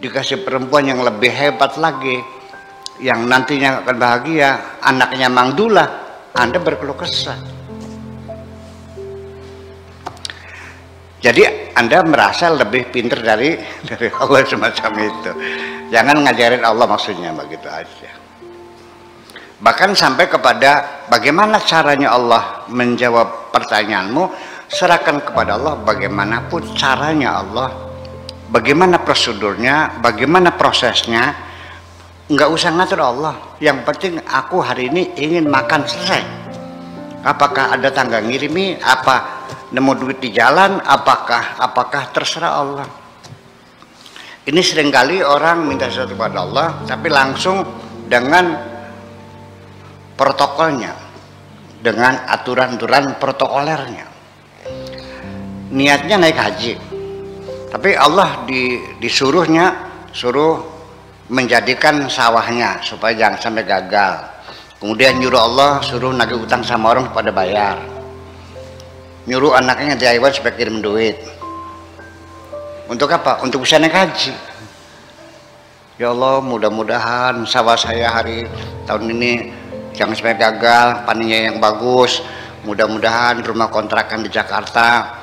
dikasih perempuan yang lebih hebat lagi, yang nantinya akan bahagia, anaknya Mang Dula, Anda berkeluh kesah. Jadi Anda merasa lebih pintar dari Allah semacam itu. Jangan ngajarin Allah maksudnya begitu aja. Bahkan sampai kepada bagaimana caranya Allah menjawab pertanyaanmu, serahkan kepada Allah bagaimanapun caranya Allah, bagaimana prosedurnya, bagaimana prosesnya, nggak usah ngatur Allah. Yang penting aku hari ini ingin makan, selesai. Apakah ada tangga ngirimi, apa nemu duit di jalan, apakah terserah Allah. Ini seringkali orang minta sesuatu kepada Allah tapi langsung dengan protokolnya, dengan aturan-aturan protokolernya. Niatnya naik haji, tapi Allah suruh menjadikan sawahnya supaya jangan sampai gagal. Kemudian nyuruh Allah suruh nagih utang sama orang pada bayar. Nyuruh anaknya di Taiwan supaya kirim duit. Untuk apa? Untuk bisa naik haji. Ya Allah, mudah-mudahan sawah saya tahun ini jangan sampai gagal, panennya yang bagus. Mudah-mudahan rumah kontrakan di Jakarta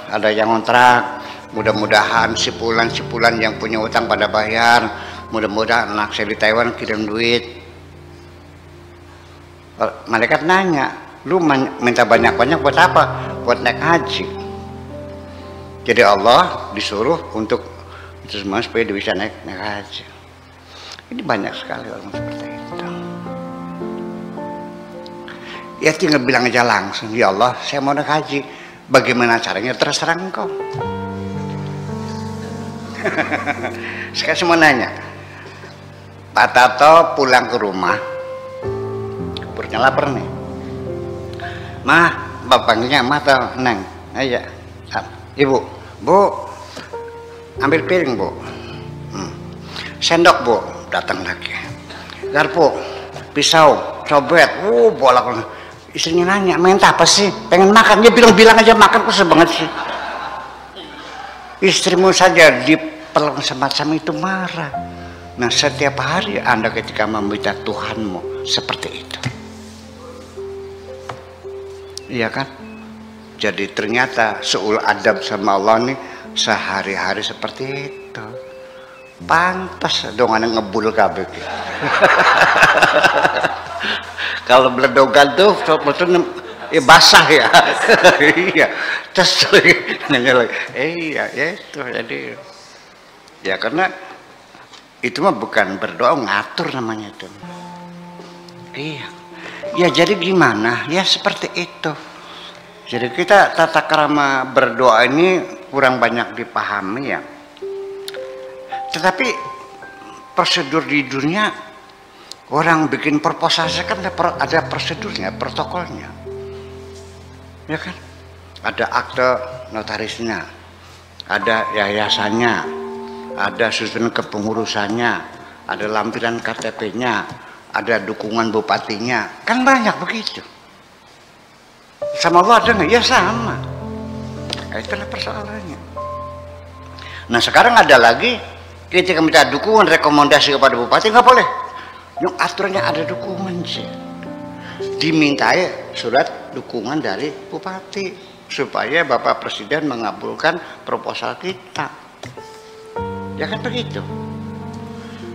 ada yang kontrak. Mudah-mudahan sipulan yang punya utang pada bayar. Mudah-mudahan anak saya di Taiwan kirim duit. Malaikat nanya, lu minta banyak-banyak buat apa? Buat naik haji. Jadi Allah disuruh untuk itu semua supaya dia bisa naik haji. Ini banyak sekali orang seperti itu. Ya tinggal bilang aja langsung, ya Allah saya mau naik haji, bagaimana caranya terserah engkau. Sekarang mau nanya, Pak Tato pulang ke rumah, perutnya lapar nih. Mah, bapaknya mah atau neng? Ayo, ibu, bu, ambil piring bu. Sendok bu, datang lagi. Garpu, pisau, cobek, bolak. Istrinya nanya, minta apa sih? Pengen makan? Dia bilang aja makan, kok sebanget sih. Istrimu saja diperlakukan semacam itu marah. Nah setiap hari Anda ketika meminta Tuhanmu seperti itu, iya kan? Jadi ternyata seul adab sama Allah nih sehari-hari seperti itu. Pantas dong anak ngebul kabeh. Kalau beledogan tuh betul basah ya. Iya. Terus nanya lagi. Iya, ya itu jadi. Ya karena itu mah bukan berdoa, ngatur namanya itu. Iya. Ya jadi gimana? Ya seperti itu. Jadi kita tata krama berdoa ini kurang banyak dipahami ya. Tetapi prosedur di dunia, orang bikin proposal kan ada prosedurnya, protokolnya. Ya kan? Ada akte notarisnya, ada yayasannya, ada susunan kepengurusannya, ada lampiran KTP-nya, ada dukungan bupatinya, kan banyak begitu. Sama Allah ada nggak? Ya sama. Nah, itulah persoalannya. Nah sekarang ada lagi, ketika minta dukungan rekomendasi kepada bupati nggak boleh. Yang aturannya ada dukungan sih. Dimintai surat dukungan dari bupati supaya Bapak Presiden mengabulkan proposal kita. Ya kan begitu.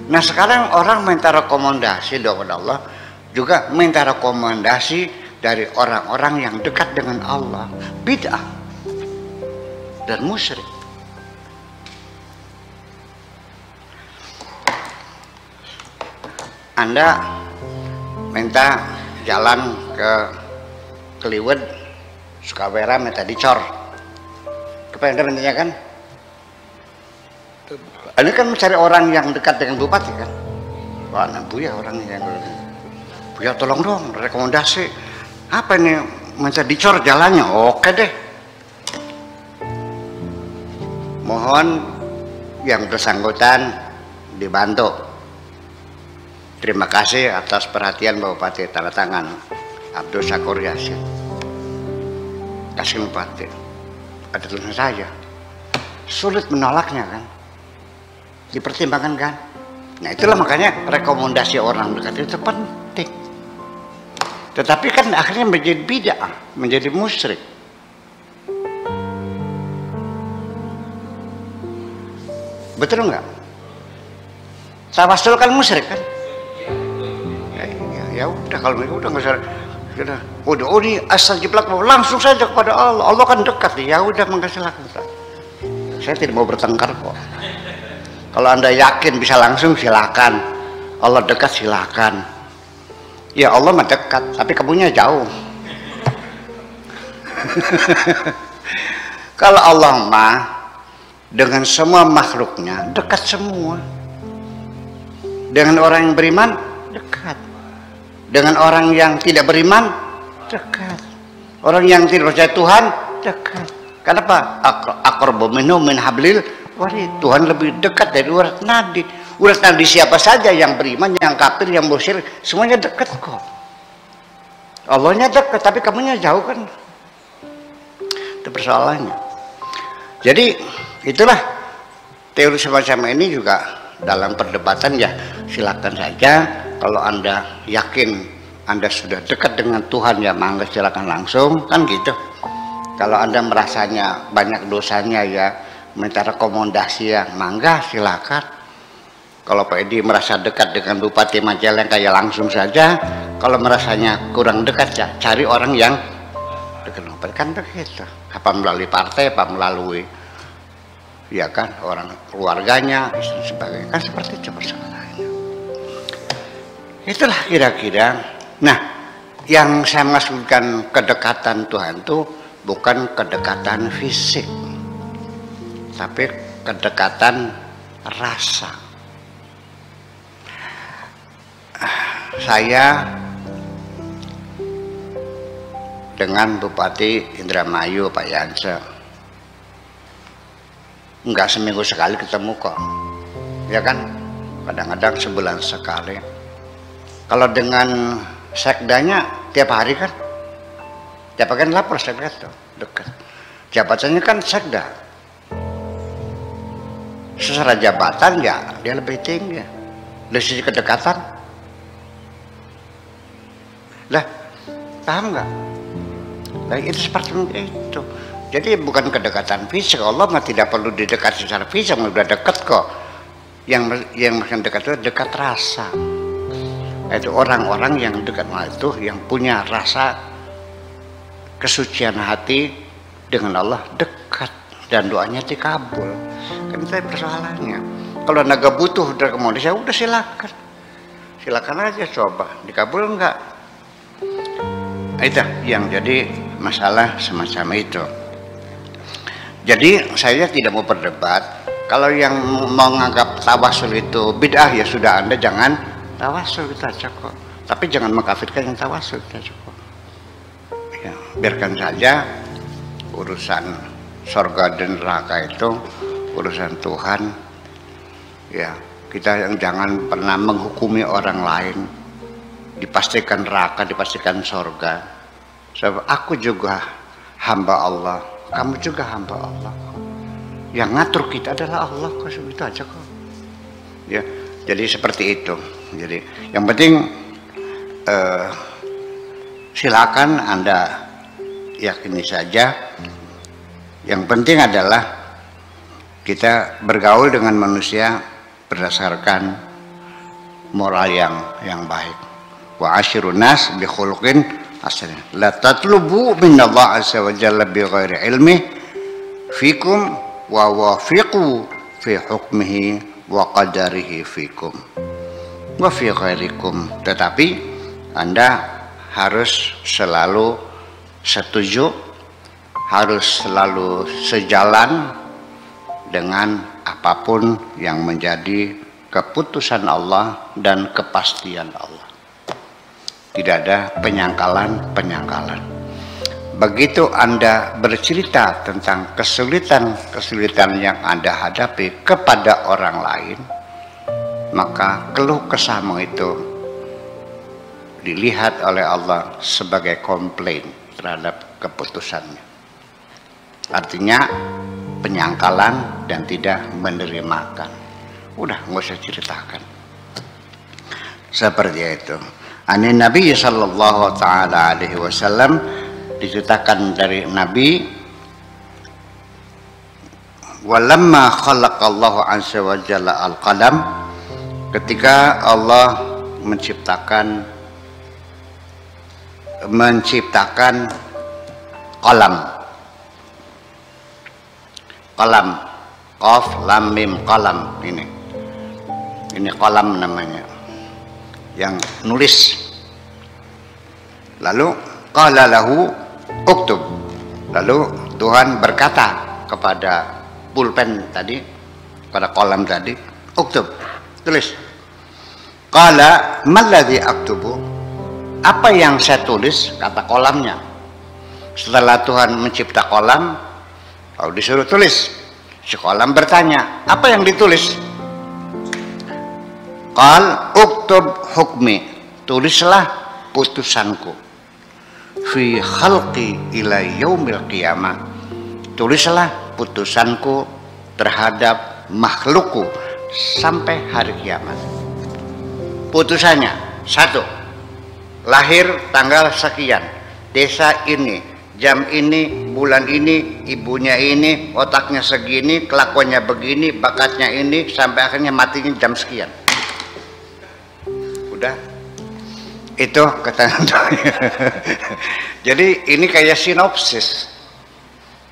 Nah sekarang orang minta rekomendasi kepada Allah, juga minta rekomendasi dari orang-orang yang dekat dengan Allah, bid'ah dan musyrik. Anda minta jalan ke Keliwet, Sukawera, minta dicor. Kepada Anda mintanya kan? Anda kan mencari orang yang dekat dengan bupati kan? Wah, Buya orang yang Buya tolong dong rekomendasi. Apa ini minta dicor jalannya? Oke deh. Mohon yang bersangkutan dibantu. Terima kasih atas perhatian Bapak Bupati, tanda tangan Abdul Syakur Yasin. Kasih Bupati. Ada tulisan saja. Sulit menolaknya kan? Dipertimbangkan kan? Nah itulah makanya rekomendasi orang dekat itu penting. Tetapi kan akhirnya menjadi bid'ah, menjadi musyrik. Betul nggak? Tawasul kan musyrik kan? Ya udah kalau mereka udah nggak usah. Udah ini asal jiplak langsung saja kepada Allah. Allah kan dekat. Ya udah silakan. Saya tidak mau bertengkar kok. Kalau Anda yakin bisa langsung silakan. Allah dekat silakan. Ya Allah mah dekat, tapi kamunya jauh. Kalau Allah mah dengan semua makhluknya dekat semua. Dengan orang yang beriman dekat. Dengan orang yang tidak beriman dekat. Orang yang tidak percaya Tuhan dekat. Kenapa? Aqrabu minhu min hablil warid. Tuhan lebih dekat dari urat nadi. Urat nadi siapa saja, yang beriman, yang kafir, yang musyrik, semuanya dekat kok. Allahnya dekat, tapi kamunya jauh kan. Itu persoalannya. Jadi itulah teori semacam ini juga dalam perdebatan ya silakan saja. Kalau Anda yakin Anda sudah dekat dengan Tuhan ya mangga silakan langsung kan gitu. Kalau Anda merasanya banyak dosanya ya minta rekomendasi ya mangga silakan. Kalau Pak Edi merasa dekat dengan Bupati Majalengka ya langsung saja. Kalau merasanya kurang dekat ya cari orang yang dekat kan begitu. Apa melalui partai, apa melalui ya kan orang keluarganya dan sebagainya kan seperti itu persoalannya. Itulah kira-kira. Nah, yang saya maksudkan kedekatan Tuhan itu bukan kedekatan fisik, tapi kedekatan rasa. Saya dengan Bupati Indramayu Pak Yanse enggak seminggu sekali ketemu kok, ya kan? Kadang-kadang sebulan sekali. Kalau dengan sekdanya tiap hari kan, tiap hari kan lapor sekda tuh dekat. Jabatannya kan sekda. Secara jabatan ya dia lebih tinggi. Dari sisi kedekatan, lah paham nggak? Nah, itu seperti itu. Jadi bukan kedekatan fisik. Allah mah tidak perlu didekati secara fisik, udah dekat kok. Yang makin dekat itu dekat rasa. Itu orang-orang yang dekat itu yang punya rasa kesucian hati dengan Allah dekat dan doanya dikabul. Kan itu persoalannya. Kalau naga butuh rekomendasi udah silakan aja coba dikabul enggak. Itu yang jadi masalah semacam itu. Jadi saya tidak mau berdebat. Kalau yang menganggap tawasul itu bid'ah ya sudah, Anda jangan tawasul kita cukup, tapi jangan mengkafirkan yang tawasul kita cukup. Ya, biarkan saja urusan surga dan neraka itu urusan Tuhan. Ya, kita yang jangan pernah menghukumi orang lain. Dipastikan neraka, dipastikan surga. Sebab aku juga hamba Allah, kamu juga hamba Allah. Yang ngatur kita adalah Allah kok, itu aja kok. Ya, jadi seperti itu. Jadi yang penting silakan Anda yakini saja. Yang penting adalah kita bergaul dengan manusia berdasarkan moral yang baik. Wa asyirun nas bi khuluqin hasan. La tatlubu minallah azza wa jalla bi ghairi ilmi fikum wa wafiqu fi hukmihi wa qadarihi fikum wa fi ghairikum. Tetapi Anda harus selalu setuju, harus selalu sejalan dengan apapun yang menjadi keputusan Allah dan kepastian Allah. Tidak ada penyangkalan. Begitu Anda bercerita tentang kesulitan yang Anda hadapi kepada orang lain, maka keluh kesahmu itu dilihat oleh Allah sebagai komplain terhadap keputusannya. Artinya penyangkalan dan tidak menerimakan. Udah nggak usah ceritakan. Seperti itu. Ani Nabi sallallahu taala alaihi wasallam, diceritakan dari Nabi, walamma khalaqallahu azza wa jalla al-qalam, ketika Allah menciptakan qalam. Qalam, qaf lam mim qalam, ini qalam namanya, yang nulis. Lalu qala lahu uktub, lalu Tuhan berkata kepada pulpen tadi, pada kolam tadi, uktub, tulis. Qala malladzi aktubu, apa yang saya tulis, kata kolamnya. Setelah Tuhan mencipta kolam, lalu disuruh tulis. Si kolam bertanya, apa yang ditulis? Qal uktub hukmi, tulislah putusanku. Fi khalqi ila yaumil qiyamah, tulislah putusanku terhadap makhlukku sampai hari kiamat. Putusannya satu, lahir tanggal sekian, desa ini, jam ini, bulan ini, ibunya ini, otaknya segini, kelakuannya begini, bakatnya ini, sampai akhirnya matinya jam sekian. Udah, itu kata. Jadi ini kayak sinopsis.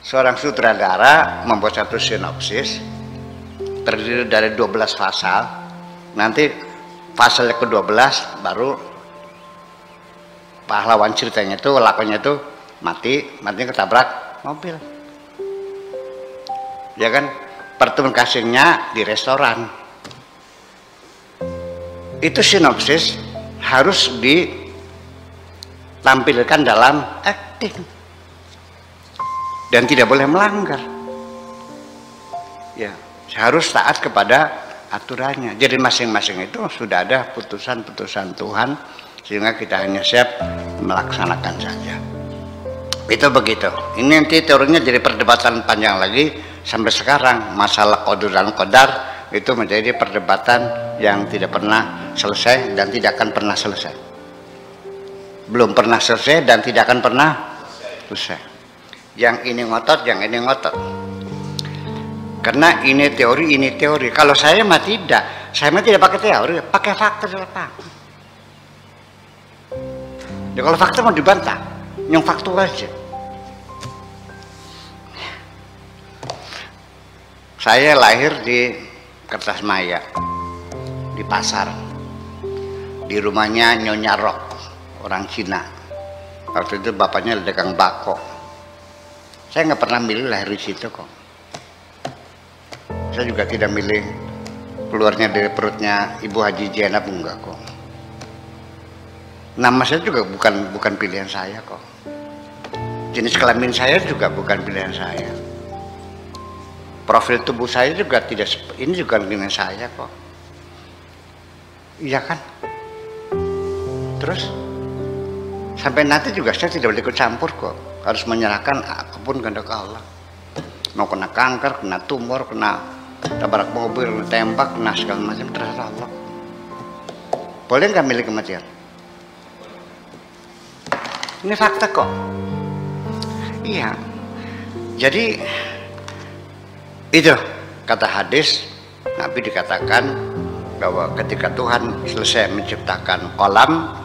Seorang sutradara membuat satu sinopsis terdiri dari 12 pasal. Nanti pasal ke-12 baru pahlawan ceritanya itu, lakonnya itu matinya ketabrak mobil. Ya kan, pertemuan kasihnya di restoran. Itu sinopsis harus ditampilkan dalam acting dan tidak boleh melanggar. Ya, harus taat kepada aturannya. Jadi masing-masing itu sudah ada putusan-putusan Tuhan, sehingga kita hanya siap melaksanakan saja. Itu begitu. Ini nanti teorinya jadi perdebatan panjang lagi sampai sekarang. Masalah qadar dan qadar itu menjadi perdebatan yang tidak pernah selesai dan tidak akan pernah selesai. Belum pernah selesai dan tidak akan pernah selesai. Yang ini ngotot, yang ini ngotot. Karena ini teori, ini teori. Kalau saya mah tidak. Saya mah tidak pakai teori, pakai fakta di lapangan. Ya, kalau fakta mau dibantah, yang faktual aja. Saya lahir di Kertasmaya, di pasar, di rumahnya Nyonya Rok, orang Cina. Waktu itu bapaknya dagang bako. Saya nggak pernah milih lahir di situ kok. Saya juga tidak milih keluarnya dari perutnya Ibu Haji Jenab, enggak kok. Nama saya juga bukan pilihan saya kok. Jenis kelamin saya juga bukan pilihan saya. Profil tubuh saya juga tidak, ini juga pilihan saya kok. Iya kan? Terus sampai nanti juga saya tidak boleh ikut campur kok. Harus menyerahkan apapun kehendak Allah. Mau kena kanker, kena tumor, kena tabrak mobil, kena tembak, kena segala macam, terserah Allah. Boleh nggak milih kematian? Ini fakta kok. Iya. Jadi itu kata hadis Nabi, dikatakan bahwa ketika Tuhan selesai menciptakan kolam,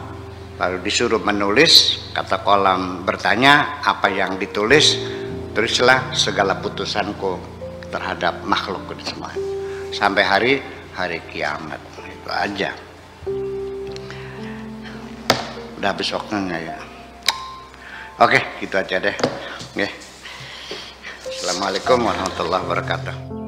lalu disuruh menulis, kata kolam bertanya, apa yang ditulis? Tulislah segala putusanku terhadap makhluk semua sampai hari kiamat. Itu aja. Udah habis waktunya ya. Oke, gitu aja deh. Assalamualaikum warahmatullahi wabarakatuh.